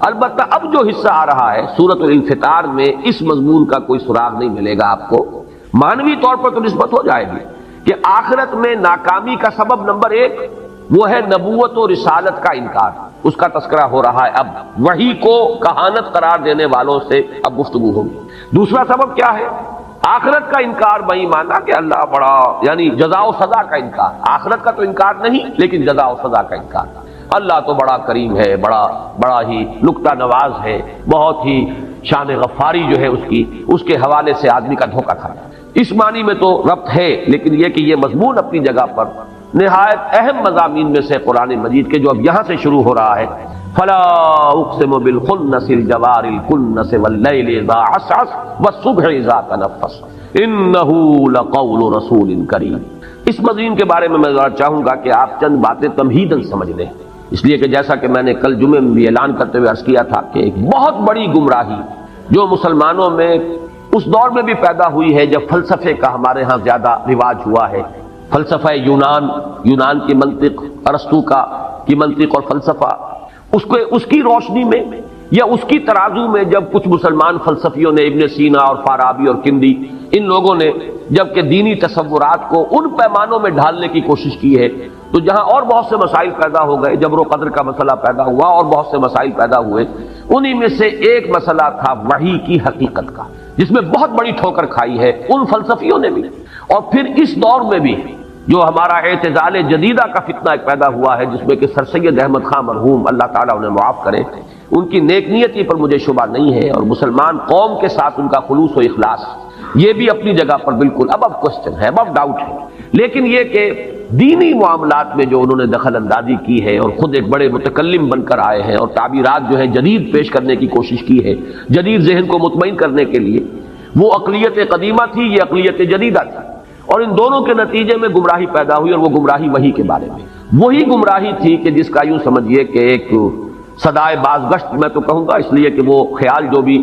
البتہ اب جو حصہ آ رہا ہے سورۃ الانفطار میں اس مضمون کا کوئی سراغ نہیں ملے گا آپ کو، معنوی طور پر تو نسبت ہو جائے گی کہ آخرت میں ناکامی کا سبب نمبر 1 وہ ہے نبوت و رسالت کا انکار، اس کا تذکرہ ہو رہا ہے۔ اب وحی کو کہانت قرار دینے والوں سے اب گفتگو ہوگی۔ دوسرا سبب کیا ہے؟ آخرت کا انکار، بھائی مانا کہ اللہ بڑا، یعنی جزا و سزا کا انکار، آخرت کا تو انکار نہیں لیکن جزا و سزا کا انکار۔ اللہ تو بڑا کریم ہے، بڑا ہی نکتہ نواز ہے، بہت ہی شان غفاری جو ہے اس کے حوالے سے آدمی کا دھوکہ کھانا، اس معنی میں تو ربط ہے، لیکن یہ کہ یہ مضمون اپنی جگہ پر نہایت اہم مضامین میں سے قرآن مجید کے جو اب یہاں سے شروع ہو رہا ہے، فلا اقسم بالخنس الجوار الکنس واللیل اذا عسعس والصبح اذا تنفس انہ لقول رسول کریم۔ اس مضمون کے بارے میں ذرا چاہوں گا کہ آپ چند باتیں تمہیداً سمجھ لیں، اس لیے کہ جیسا کہ میں نے کل جمعے میں بھی اعلان کرتے ہوئے عرض کیا تھا کہ ایک بہت بڑی گمراہی جو مسلمانوں میں اس دور میں بھی پیدا ہوئی ہے جب فلسفے کا ہمارے ہاں زیادہ رواج ہوا ہے، فلسفہ یونان کی منطق، ارسطو کی منطق اور فلسفہ، اس کی روشنی میں یا اس کی ترازو میں جب کچھ مسلمان فلسفیوں نے، ابن سینا اور فارابی اور کندی، ان لوگوں نے جب کہ دینی تصورات کو ان پیمانوں میں ڈھالنے کی کوشش کی ہے، تو جہاں اور بہت سے مسائل پیدا ہو گئے، جبر و قدر کا مسئلہ پیدا ہوا اور بہت سے مسائل پیدا ہوئے، انہی میں سے ایک مسئلہ تھا وحی کی حقیقت کا، جس میں بہت بڑی ٹھوکر کھائی ہے ان فلسفیوں نے بھی۔ اور پھر اس دور میں بھی جو ہمارا اعتزال جدیدہ کا فتنہ ایک پیدا ہوا ہے، جس میں کہ سر سید احمد خان مرحوم اللہ تعالیٰ انہیں معاف کرے، ان کی نیک نیتی پر مجھے شبہ نہیں ہے، اور مسلمان قوم کے ساتھ ان کا خلوص و اخلاص یہ بھی اپنی جگہ پر بالکل اب کوشچن ہے، اب ڈاؤٹ ہے، لیکن یہ کہ دینی معاملات میں جو انہوں نے دخل اندازی کی ہے اور خود ایک بڑے متکلم بن کر آئے ہیں اور تعبیرات جو ہے جدید پیش کرنے کی کوشش کی ہے جدید ذہن کو مطمئن کرنے کے لیے، وہ عقلیت قدیمہ تھی، یہ عقلیت جدیدہ تھی، اور ان دونوں کے نتیجے میں گمراہی پیدا ہوئی، اور وہ گمراہی وحی کے بارے میں وہی گمراہی تھی کہ جس کا یوں سمجھیے کہ ایک صدائے بازگشت میں تو کہوں گا، اس لیے کہ وہ خیال جو بھی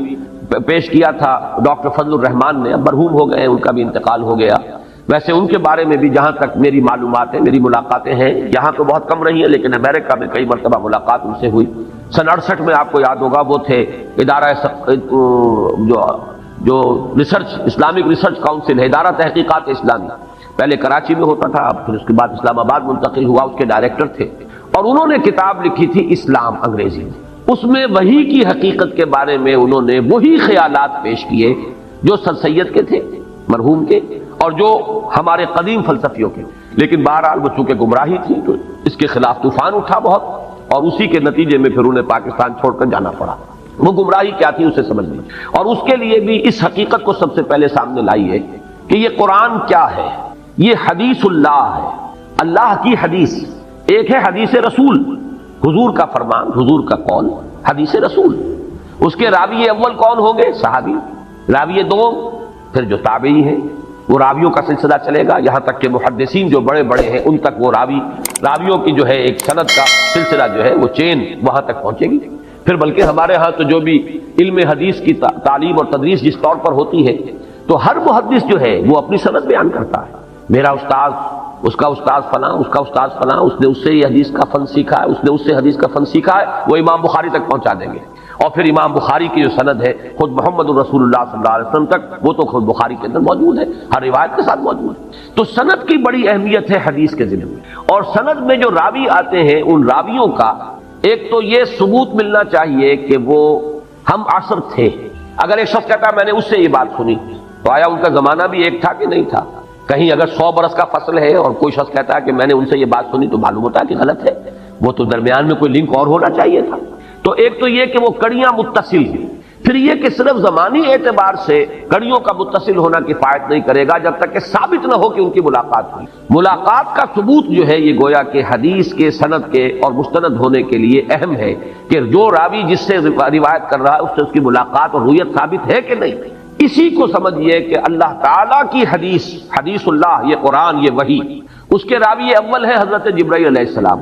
پیش کیا تھا ڈاکٹر فضل الرحمان نے، اب مرحوم ہو گئے ہیں، ان کا بھی انتقال ہو گیا۔ ویسے ان کے بارے میں بھی جہاں تک میری معلومات ہیں، میری ملاقاتیں ہیں، یہاں تو بہت کم رہی ہیں لیکن امریکہ میں کئی مرتبہ ملاقات ان سے ہوئی۔ سن 68 میں آپ کو یاد ہوگا وہ تھے ادارہ جو ریسرچ اسلامک ریسرچ کاؤنسل ہے، ادارہ تحقیقات اسلامی، پہلے کراچی میں ہوتا تھا، اب پھر اس کے بعد اسلام آباد منتقل ہوا، اس کے ڈائریکٹر تھے، اور انہوں نے کتاب لکھی تھی اسلام انگریزی میں۔ اس میں وحی کی حقیقت کے بارے میں انہوں نے وہی خیالات پیش کیے جو سر سید کے تھے مرحوم کے، اور جو ہمارے قدیم فلسفیوں کے، لیکن بہرحال وہ چونکہ گمراہی تھی تو اس کے خلاف طوفان اٹھا بہت، اور اسی کے نتیجے میں پھر انہیں پاکستان چھوڑ کر جانا پڑا۔ وہ گمراہی کیا تھی اسے سمجھ لیں، اور اس کے لیے بھی اس حقیقت کو سب سے پہلے سامنے لائی ہے کہ یہ قرآن کیا ہے، یہ حدیث اللہ ہے، اللہ کی حدیث۔ ایک ہے حدیث رسول، حضور کا فرمان، حضور کا قول، حدیث رسول۔ اس کے راوی اول کون ہوں گے؟ صحابی۔ راوی دوم پھر جو تابعی ہیں، وہ راویوں کا سلسلہ چلے گا یہاں تک کہ محدثین جو بڑے بڑے ہیں ان تک وہ راویوں کی جو ہے ایک سند کا سلسلہ جو ہے وہ چین وہاں تک پہنچے گی۔ پھر بلکہ ہمارے ہاں تو جو بھی علم حدیث کی تعلیم اور تدریس جس طور پر ہوتی ہے تو ہر محدث جو ہے وہ اپنی سند بیان کرتا ہے، میرا استاد، اس کا استاد فلاں، اس کا استاد فلاں، اس نے اس سے یہ حدیث کا فن سیکھا ہے، اس نے اس سے حدیث کا فن سیکھا ہے، وہ امام بخاری تک پہنچا دیں گے، اور پھر امام بخاری کی جو سند ہے خود محمد الرسول اللہ صلی اللہ علیہ وسلم تک، وہ تو خود بخاری کے اندر موجود ہے، ہر روایت کے ساتھ موجود ہے۔ تو سند کی بڑی اہمیت ہے حدیث کے ذمہ میں، اور سند میں جو راوی آتے ہیں ان راویوں کا ایک تو یہ ثبوت ملنا چاہیے کہ وہ ہم عصر تھے۔ اگر ایک شخص کہتا ہے میں نے اس سے یہ بات سنی تو آیا ان کا زمانہ بھی ایک تھا کہ نہیں تھا؟ کہیں اگر 100 برس کا فصل ہے اور کوئی شخص کہتا ہے کہ میں نے ان سے یہ بات سنی تو معلوم ہوتا ہے کہ غلط ہے، وہ تو درمیان میں کوئی لنک اور ہونا چاہیے تھا۔ تو ایک تو یہ کہ وہ کڑیاں متصل ہیں، پھر یہ کہ صرف زمانی اعتبار سے کڑیوں کا متصل ہونا کفایت نہیں کرے گا جب تک کہ ثابت نہ ہو کہ ان کی ملاقات ہوئی۔ ملاقات کا ثبوت جو ہے یہ گویا کہ حدیث کے سند کے اور مستند ہونے کے لیے اہم ہے کہ جو راوی جس سے روایت کر رہا ہے اس سے اس کی ملاقات اور رویت ثابت ہے کہ نہیں۔ اسی کو سمجھیے کہ اللہ تعالیٰ کی حدیث، حدیث اللہ، یہ قرآن، یہ وحی، اس کے راوی اول ہے حضرت جبرائیل علیہ السلام،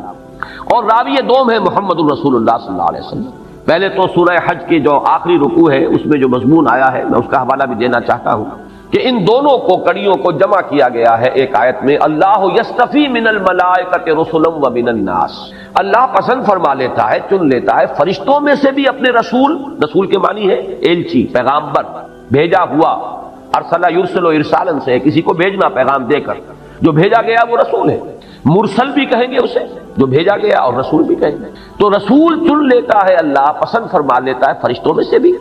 اور راوی دوم ہے محمد الرسول اللہ صلی اللہ علیہ وسلم۔ پہلے تو سورہ حج کی جو آخری رکوع ہے اس میں جو مضمون آیا ہے میں اس کا حوالہ بھی دینا چاہتا ہوں کہ ان دونوں کو کڑیوں کو جمع کیا گیا ہے ایک آیت میں، اللہ یستفی من الملائکۃ رسلا ومن الناس۔ اللہ پسند فرما لیتا ہے، چن لیتا ہے فرشتوں میں سے بھی اپنے رسول، رسول کے معنی ہے ایلچی، پیغامبر، بھیجا ہوا، ارسلہ یرسل ارسالا سے کسی کو بھیجنا پیغام دے کر، جو بھیجا گیا وہ رسول ہے، مرسل بھی کہیں گے اسے جو بھیجا گیا، اور رسول بھی کہیں گے۔ تو رسول چن لیتا ہے اللہ، پسند فرما لیتا ہے فرشتوں میں سے بھی،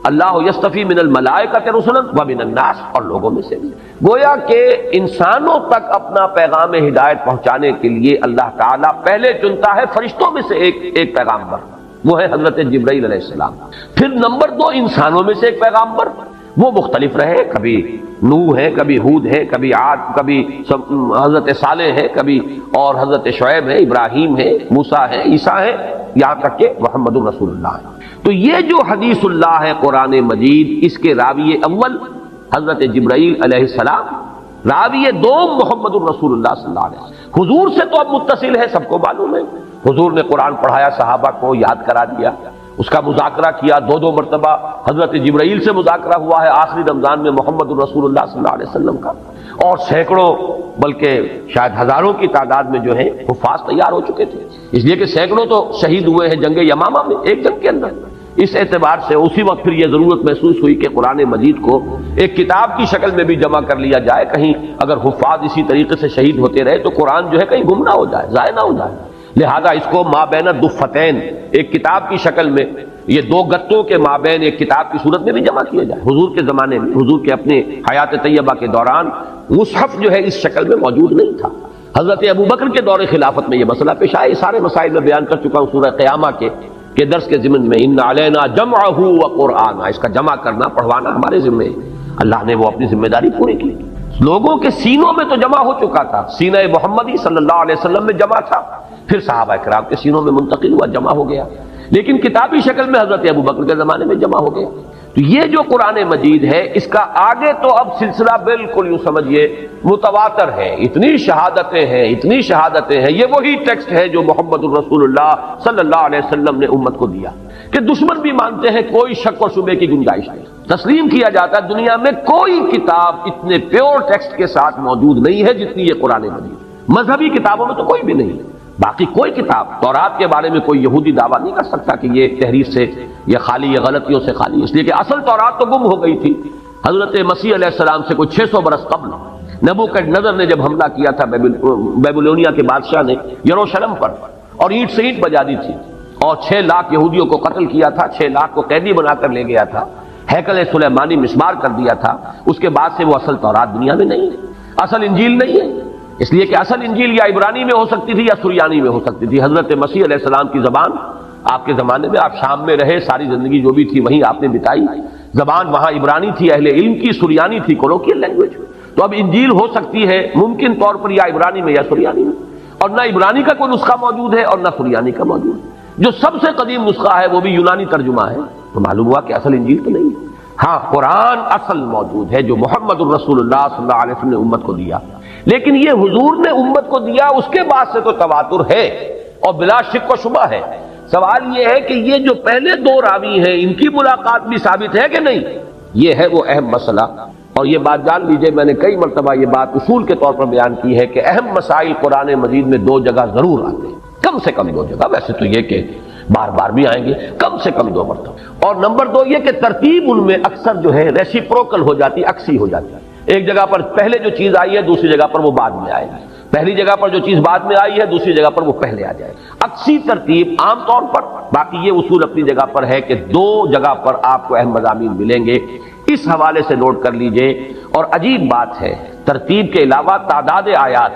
اللہ یستفی من الملائکۃ رسلا ومن الناس، اور لوگوں میں سے بھی۔ گویا کہ انسانوں تک اپنا پیغام ہدایت پہنچانے کے لیے اللہ تعالیٰ پہلے چنتا ہے فرشتوں میں سے ایک پیغامبر، وہ ہے حضرت جبرائیل علیہ السلام۔ پھر نمبر 2 انسانوں میں سے ایک پیغامبر، وہ مختلف رہے، کبھی نوح ہے، کبھی ہود ہے، کبھی عاد، کبھی حضرت صالح ہے، کبھی اور حضرت شعیب ہے، ابراہیم ہے، موسیٰ ہے، عیسیٰ ہے، یہاں تک کہ محمد الرسول اللہ ہے۔ تو یہ جو حدیث اللہ ہے قرآن مجید، اس کے راوی اول حضرت جبرائیل علیہ السلام، راوی دوم محمد الرسول اللہ صلی اللہ علیہ وسلم۔ حضور سے تو اب متصل ہے، سب کو معلوم ہے، حضور نے قرآن پڑھایا، صحابہ کو یاد کرا دیا، اس کا مذاکرہ کیا، 2 مرتبہ حضرت جبرائیل سے مذاکرہ ہوا ہے آخری رمضان میں محمد الرسول اللہ صلی اللہ علیہ وسلم کا، اور سینکڑوں بلکہ شاید ہزاروں کی تعداد میں جو ہے حفاظ تیار ہو چکے تھے، اس لیے کہ سینکڑوں تو شہید ہوئے ہیں جنگ یمامہ میں، ایک جنگ کے اندر۔ اس اعتبار سے اسی وقت پھر یہ ضرورت محسوس ہوئی کہ قرآن مجید کو ایک کتاب کی شکل میں بھی جمع کر لیا جائے، کہیں اگر حفاظ اسی طریقے سے شہید ہوتے رہے تو قرآن جو ہے کہیں گم نہ ہو جائے، ضائع نہ ہو جائے، لہذا اس کو مابین الدفتین، ایک کتاب کی شکل میں، یہ 2 گتوں کے مابین ایک کتاب کی صورت میں بھی جمع کیا جائے۔ حضور کے زمانے میں، حضور کے اپنے حیات طیبہ کے دوران مصحف جو ہے اس شکل میں موجود نہیں تھا۔ حضرت ابوبکر کے دور خلافت میں یہ مسئلہ پیش آیا، یہ سارے مسائل میں بیان کر چکا ہوں سورہ قیامہ کے درس کے ضمن میں، ان علینا جمعہ و قرآن، اس کا جمع کرنا، پڑھوانا ہمارے ذمہ ہے، اللہ نے وہ اپنی ذمہ داری پوری کی۔ لوگوں کے سینوں میں تو جمع ہو چکا تھا، سینہ محمدی صلی اللہ علیہ وسلم میں جمع تھا، پھر صحابہ کرام کے سینوں میں منتقل ہوا، جمع ہو گیا، لیکن کتابی شکل میں حضرت ابوبکر کے زمانے میں جمع ہو گیا۔ تو یہ جو قرآن مجید ہے، اس کا آگے تو اب سلسلہ بالکل یوں سمجھیے متواتر ہے، اتنی شہادتیں ہیں، یہ وہی ٹیکسٹ ہے جو محمد الرسول اللہ صلی اللہ علیہ وسلم نے امت کو دیا، کہ دشمن بھی مانتے ہیں، کوئی شک و شبے کی گنجائش نہیں، تسلیم کیا جاتا ہے۔ دنیا میں کوئی کتاب اتنے پیور ٹیکسٹ کے ساتھ موجود نہیں ہے جتنی یہ قرآن مجید، مذہبی کتابوں میں تو کوئی بھی نہیں ہے۔ باقی کوئی کتاب، تورات کے بارے میں کوئی یہودی دعویٰ نہیں کر سکتا کہ یہ تحریف سے یہ خالی، یہ غلطیوں سے خالی، اس لیے کہ اصل تورات تو گم ہو گئی تھی حضرت مسیح علیہ السلام سے کوئی 600 برس قبل۔ نبوکدنضر نے جب حملہ کیا تھا بیبلونیا کے بادشاہ نے یروشلم پر، اور اینٹ سے اینٹ بجا دی تھی، اور 6 لاکھ یہودیوں کو قتل کیا تھا، 6 لاکھ کو قیدی بنا کر لے گیا تھا، ہیکل سلیمانی مسمار کر دیا تھا۔ اس کے بعد سے وہ اصل تورات دنیا میں نہیں ہے، اصل انجیل نہیں ہے، اس لیے کہ اصل انجیل یا عبرانی میں ہو سکتی تھی یا سریانی میں ہو سکتی تھی۔ حضرت مسیح علیہ السلام کی زبان آپ کے زمانے میں، آپ شام میں رہے، ساری زندگی جو بھی تھی وہیں آپ نے بتائی، زبان وہاں عبرانی تھی، اہل علم کی، سریانی تھی، کولوکیل لینگویج۔ تو اب انجیل ہو سکتی ہے ممکن طور پر یا عبرانی میں یا سریانی میں، اور نہ عبرانی کا کوئی نسخہ موجود ہے اور نہ سریانی کا موجود ہے۔ جو سب سے قدیم نسخہ ہے وہ بھی یونانی ترجمہ ہے، تو معلوم ہوا کہ اصل انجیل تو نہیں ہے۔ ہاں، قرآن اصل موجود ہے جو محمد الرسول اللہ صلی اللہ علیہ وسلم نے امت کو دیا، لیکن یہ حضور نے امت کو دیا اس کے بعد سے تو تواتر ہے اور بلا شک و شبہ ہے۔ سوال یہ ہے کہ یہ جو پہلے 2 راوی ہیں ان کی ملاقات بھی ثابت ہے کہ نہیں، یہ ہے وہ اہم مسئلہ۔ اور یہ بات جان لیجئے، میں نے کئی مرتبہ یہ بات اصول کے طور پر بیان کی ہے کہ اہم مسائل قرآن مجید میں 2 جگہ ضرور آتے ہیں، کم سے کم 2 جگہ، ویسے تو یہ کہ بار بار بھی آئیں گے، کم سے کم 2 مرتبہ۔ اور نمبر 2 یہ کہ ترتیب ان میں اکثر جو ہے ریسیپروکل ہو جاتی، عکسی ہو جاتی ہے، ایک جگہ پر پہلے جو چیز آئی ہے دوسری جگہ پر وہ بعد میں آئے گی، پہلی جگہ پر جو چیز بعد میں آئی ہے دوسری جگہ پر وہ پہلے آ جائے، عکسی ترتیب عام طور پر۔ باقی یہ اصول اپنی جگہ پر ہے کہ 2 جگہ پر آپ کو اہم مضامین ملیں گے، اس حوالے سے نوٹ کر لیجئے۔ اور عجیب بات ہے، ترتیب کے علاوہ تعداد آیات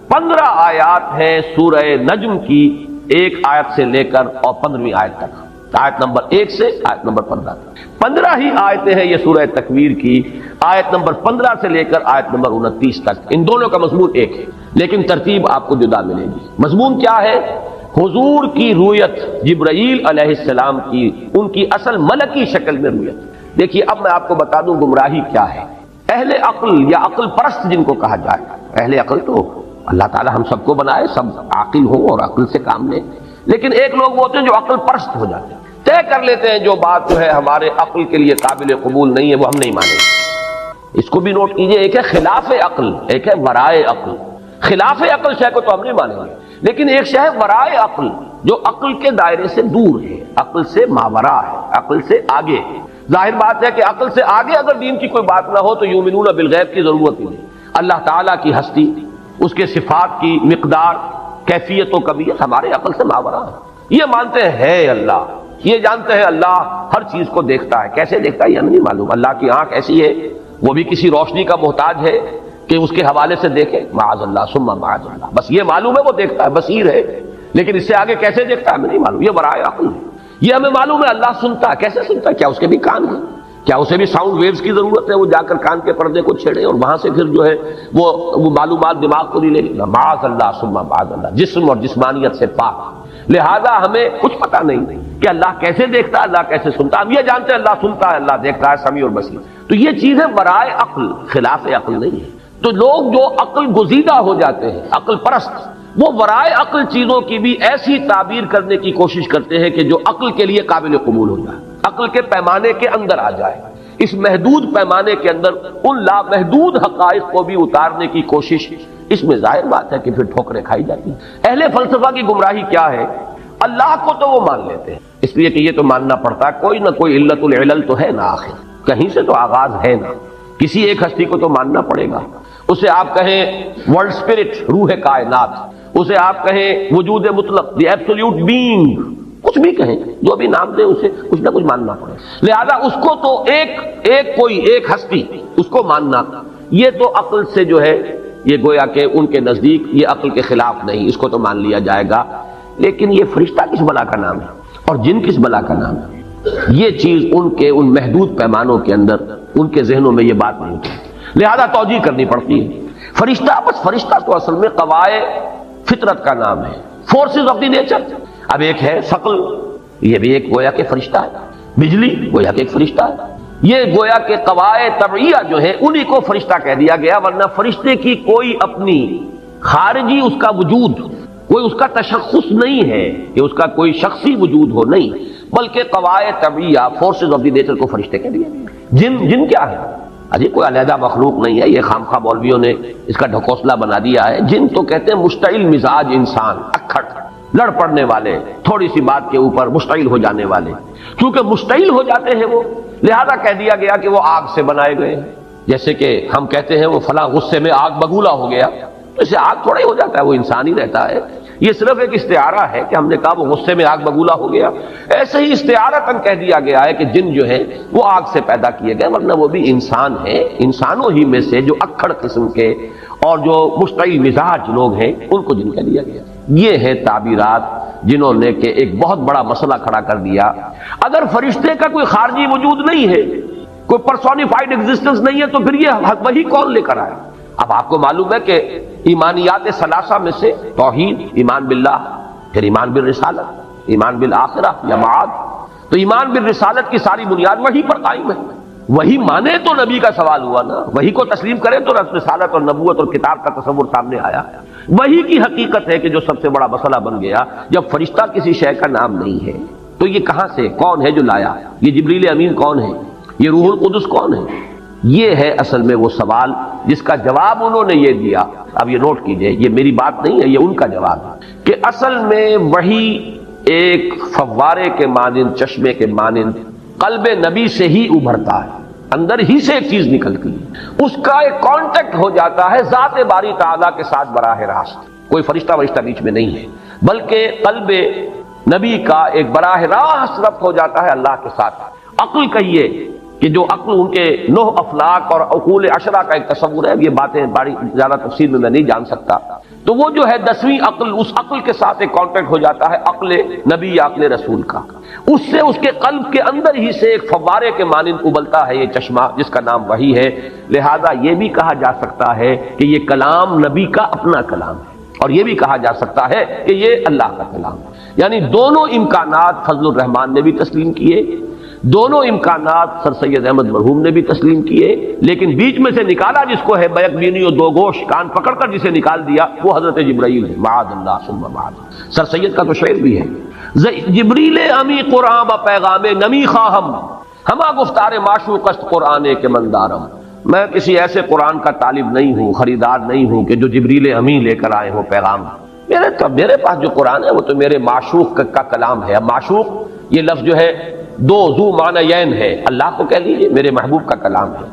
15 آیات ہیں سورہ نجم کی، 1 آیت سے لے کر اور 15ویں آیت تک، آیت نمبر 1 سے آیت نمبر 15 تک 15 ہی آیتیں ہیں یہ سورہ تکویر کی، آیت نمبر 15 سے لے کر آیت نمبر 29 تک، ان دونوں کا مضمون ایک ہے لیکن ترتیب آپ کو جدا ملے گی۔ مضمون کیا ہے؟ حضور کی رویت، جبرائیل علیہ السلام کی، ان کی اصل ملکی شکل میں رویت۔ دیکھیے اب میں آپ کو بتا دوں گمراہی کیا ہے۔ اہل عقل یا عقل پرست جن کو کہا جائے، اہل عقل تو اللہ تعالی ہم سب کو بنائے، سب عاقل ہوں اور عقل سے کام لیں، لیکن ایک لوگ وہ ہوتے ہیں جو عقل پرست ہو جاتے ہیں، طے کر لیتے ہیں جو بات جو ہے ہمارے عقل کے لیے قابل قبول نہیں ہے وہ ہم نہیں مانیں گے۔ اس کو بھی نوٹ کیجئے، ایک ہے خلاف عقل، ایک ہے ورائے عقل۔ خلاف عقل شے کو تو ہم نہیں مانیں گے، لیکن ایک شے ہے ورائے عقل جو عقل کے دائرے سے دور ہے، عقل سے ماورا ہے، عقل سے آگے ہے۔ ظاہر بات ہے کہ عقل سے آگے اگر دین کی کوئی بات نہ ہو تو یؤمنون بالغیب کی ضرورت ہی نہیں۔ اللہ تعالیٰ کی ہستی، اس کے صفات کی مقدار، کیفیت و کمیت ہمارے عقل سے ماورا ہے۔ یہ مانتے ہیں اللہ، یہ جانتے ہیں اللہ ہر چیز کو دیکھتا ہے، کیسے دیکھتا ہے یہ ہمیں نہیں معلوم۔ اللہ کی آنکھ ایسی ہے، وہ بھی کسی روشنی کا محتاج ہے کہ اس کے حوالے سے دیکھے، معاذ اللہ ثم معاذ اللہ، بس یہ معلوم ہے وہ دیکھتا ہے، بصیر ہے، لیکن اس سے آگے کیسے دیکھتا ہے ہمیں نہیں معلوم، یہ ورائے عقل ہے۔ یہ ہمیں معلوم ہے اللہ سنتا ہے، کیسے سنتا ہے؟ کیا اس کے بھی کان ہیں؟ کیا اسے بھی ساؤنڈ ویوز کی ضرورت ہے؟ وہ جا کر کان کے پردے کو چھیڑے اور وہاں سے پھر جو ہے وہ معلومات دماغ کو نہیں لے گی، معاذ اللہ ثم معاذ اللہ، جسم اور جسمانیت سے پاک۔ لہذا ہمیں کچھ پتہ نہیں کہ اللہ کیسے دیکھتا ہے، اللہ کیسے سنتا ہے، ہم یہ جانتے ہیں اللہ سنتا ہے، اللہ دیکھتا ہے، سمیع اور بصیر۔ تو یہ چیزیں ورائے عقل، خلاف عقل نہیں ہے۔ تو لوگ جو عقل گزیدہ ہو جاتے ہیں، عقل پرست، وہ ورائے عقل چیزوں کی بھی ایسی تعبیر کرنے کی کوشش کرتے ہیں کہ جو عقل کے لیے قابل قبول ہو جائے، عقل کے پیمانے کے اندر آ جائے۔ اس محدود پیمانے کے اندر ان لامحدود حقائق کو بھی اتارنے کی کوشش، اس میں ظاہر بات ہے کہ پھر ٹھوکریں کھائی جاتی ہیں۔ اہل فلسفہ کی گمراہی کیا ہے؟ اللہ کو تو وہ مان لیتے ہیں، اس لیے کہ یہ تو ماننا پڑتا ہے، کوئی نہ کوئی علت العلل تو ہے نا، آخر کہیں سے تو آغاز ہے نا، کسی ایک ہستی کو تو ماننا پڑے گا۔ اسے آپ کہیں ورلڈ اسپرٹ، روح کائنات، اسے آپ کہیں وجود مطلق، دی ایبسولوٹ بینگ، کچھ بھی کہیں، جو بھی نام دیں اسے کچھ نہ کچھ ماننا پڑے۔ لہذا اس کو تو ایک ہستی، اس کو ماننا، یہ تو عقل سے جو ہے یہ گویا کہ ان کے نزدیک یہ عقل کے خلاف نہیں، اس کو تو مان لیا جائے گا۔ لیکن یہ فرشتہ کس بلا کا نام ہے اور جن کس بلا کا نام ہے؟ یہ چیز ان کے ان محدود پیمانوں کے اندر ان کے ذہنوں میں یہ بات نہیں تھی۔ لہذا توجیہ کرنی پڑتی ہے۔ فرشتہ، بس فرشتہ تو اصل میں قوائے فطرت کا نام ہے، فورسز آف دی نیچر۔ اب ایک ہے ثقل، یہ بھی ایک گویا کہ فرشتہ ہے، بجلی گویا کہ ایک فرشتہ ہے، یہ گویا کہ قوائے طبعیہ جو ہے انہی کو فرشتہ کہہ دیا گیا، ورنہ فرشتے کی کوئی اپنی خارجی اس کا وجود، کوئی اس کا تشخص نہیں ہے کہ اس کا کوئی شخصی وجود ہو، نہیں، بلکہ قوائے طبعیہ، فورسز آف دی نیچر کو فرشتے کہہ دیا گیا۔ جن کیا ہے؟ اجی کوئی علیحدہ مخلوق نہیں ہے، یہ خامخواہ مولویوں نے اس کا ڈھکوسلا بنا دیا ہے۔ جن تو کہتے ہیں مشتعل مزاج انسان، اکھڑ، لڑ پڑنے والے، تھوڑی سی بات کے اوپر مشتعل ہو جانے والے، کیونکہ مشتعل ہو جاتے ہیں وہ، لہذا کہہ دیا گیا کہ وہ آگ سے بنائے گئے ہیں۔ جیسے کہ ہم کہتے ہیں وہ فلاں غصے میں آگ بگولا ہو گیا، اسے آگ تھوڑا ہی ہو جاتا ہے، وہ انسان ہی رہتا ہے۔ یہ صرف ایک استعارہ ہے کہ ہم نے کہا وہ غصے میں آگ بگولا ہو گیا، ایسے ہی استعارتاً کہہ دیا گیا ہے کہ جن جو ہے وہ آگ سے پیدا کیے گئے، ورنہ وہ بھی انسان ہیں، انسانوں ہی میں سے جو اکھڑ قسم کے اور جو مشتعل مزاج لوگ ہیں ان کو جن کہہ دیا گیا۔ یہ ہے تعبیرات جنہوں نے کہ ایک بہت بڑا مسئلہ کھڑا کر دیا۔ اگر فرشتے کا کوئی خارجی وجود نہیں ہے، کوئی پرسونیفائڈ ایگزسٹنس نہیں ہے، تو پھر یہ وہی کون لے کر آئے؟ اب آپ کو معلوم ہے کہ ایمانیات ثلاثہ میں سے توحید، ایمان باللہ، پھر ایمان بالرسالت، ایمان بالآخرہ یا معاد، تو ایمان بالرسالت کی ساری بنیاد وحی پر قائم ہے۔ وہی مانے تو نبی کا سوال ہوا نا، وہی کو تسلیم کرے تو رسالت اور نبوت اور کتاب کا تصور سامنے آیا۔ وہی کی حقیقت ہے کہ جو سب سے بڑا مسئلہ بن گیا۔ جب فرشتہ کسی شے کا نام نہیں ہے تو یہ کہاں سے، کون ہے جو لایا؟ یہ جبریل امین کون ہے؟ یہ روح القدس کون ہے؟ یہ ہے اصل میں وہ سوال جس کا جواب انہوں نے یہ دیا۔ اب یہ نوٹ کیجئے، یہ میری بات نہیں ہے، یہ ان کا جواب ہے کہ اصل میں وہی ایک فوارے کے مانند، چشمے کے مانند قلب نبی سے ہی ابھرتا ہے، اندر ہی سے ایک چیز نکلتی ہے، اس کا ایک کانٹیکٹ ہو جاتا ہے ذات باری تعالیٰ کے ساتھ براہ راست۔ کوئی فرشتہ بیچ میں نہیں ہے، بلکہ قلب نبی کا ایک براہ راست ربط ہو جاتا ہے اللہ کے ساتھ۔ عقل کہیے کہ جو عقل ان کے 9 افلاک اور عقول عشرہ کا ایک تصور ہے، یہ باتیں بڑی زیادہ تفصیل میں نہیں جان سکتا، تو وہ جو ہے 10ویں عقل، اس عقل کے ساتھ ایک کانٹیکٹ ہو جاتا ہے عقل نبی یا عقل رسول کا، اس سے اس کے قلب کے اندر ہی سے ایک فوارے کے مانند ابلتا ہے یہ چشمہ جس کا نام وحی ہے۔ لہذا یہ بھی کہا جا سکتا ہے کہ یہ کلام نبی کا اپنا کلام ہے، اور یہ بھی کہا جا سکتا ہے کہ یہ اللہ کا کلام ہے۔ یعنی دونوں امکانات فضل الرحمان نے بھی تسلیم کیے، دونوں امکانات سر سید احمد مرحوم نے بھی تسلیم کیے، لیکن بیچ میں سے نکالا جس کو ہے بیک بینی و دو گوش، کان پکڑ کر جسے نکال دیا، وہ حضرت جبرائیل ہے، معاذ اللہ ثم معاذ۔ سر سید کا تو شعر بھی ہے، جبریل امی قرآن پیغام نمی خواہم، ہما گفتار معشوق است قرآن کے مندارم۔ میں کسی ایسے قرآن کا طالب نہیں ہوں، خریدار نہیں ہوں کہ جو جبریل امی لے کر آئے ہوں پیغام۔ میرے پاس جو قرآن ہے وہ تو میرے معشوق کا کلام ہے۔ معشوق یہ لفظ جو ہے دو ذو معنیین ہے، اللہ کو کہہ لیجیے، میرے محبوب کا کلام ہے۔